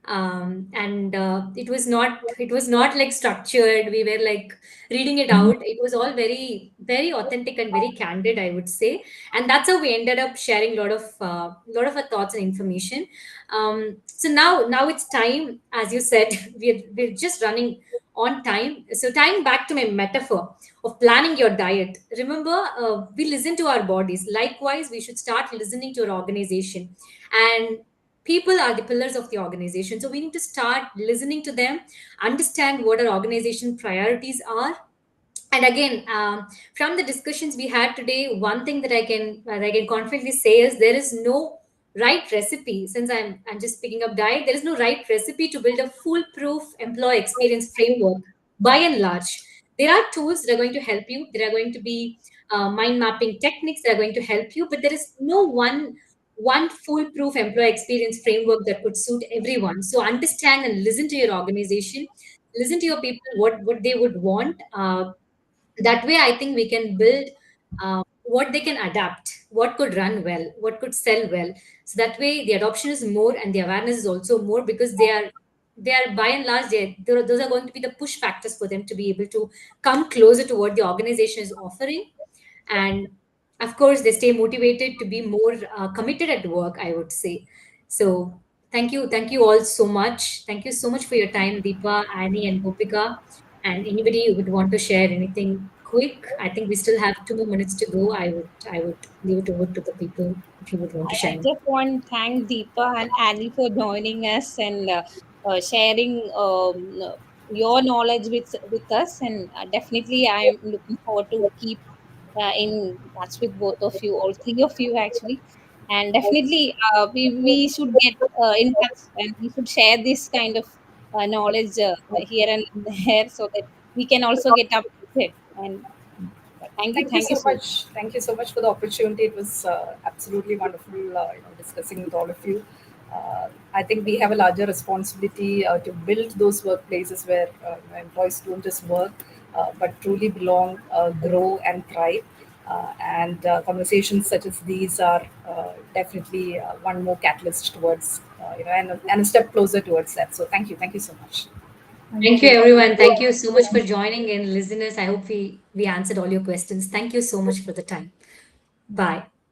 and it was not like structured. We were like reading it out. It was all very authentic and very candid, I would say, and that's how we ended up sharing a lot of our thoughts and information. So now it's time, as you said, we're just running on time. So tying back to my metaphor of planning your diet, remember, we listen to our bodies. Likewise, we should start listening to our organization. And people are the pillars of the organization. So we need to start listening to them, understand what our organization priorities are. And again, from the discussions we had today, one thing that I can confidently say is there is no right recipe. Since I'm just picking up diet, there is no right recipe to build a foolproof employee experience framework. By and large, there are tools that are going to help you. There are going to be mind mapping techniques that are going to help you, but there is no one foolproof employee experience framework that could suit everyone. So understand and listen to your organization, listen to your people, what they would want. That way I think we can build what they can adapt, what could run well, what could sell well. So that way the adoption is more and the awareness is also more, because they are by and large, those are going to be the push factors for them to be able to come closer to what the organization is offering. And of course they stay motivated to be more committed at work, I would say. So thank you all so much. Thank you so much for your time, Deepa, Annie, and Gopika. And anybody who would want to share anything quick, I think we still have 2 more minutes to go. I would leave it over to the people if you would want to I share. just want to thank Deepa and Annie for joining us and sharing your knowledge with us. And definitely, I am looking forward to keep in touch with both of you, all three of you actually. And definitely, we should get in touch, and we should share this kind of knowledge here and there, so that we can also get updated. And Thank you thank you so so much. much. Thank you so much for the opportunity. It was absolutely wonderful, discussing with all of you. I think we have a larger responsibility to build those workplaces where employees don't just work, but truly belong, grow, and thrive. And conversations such as these are definitely one more catalyst towards, and a step closer towards that. So thank you so much. Thank you, everyone. Thank you so much for joining in, listeners. I hope we answered all your questions. Thank you so much for the time. Bye.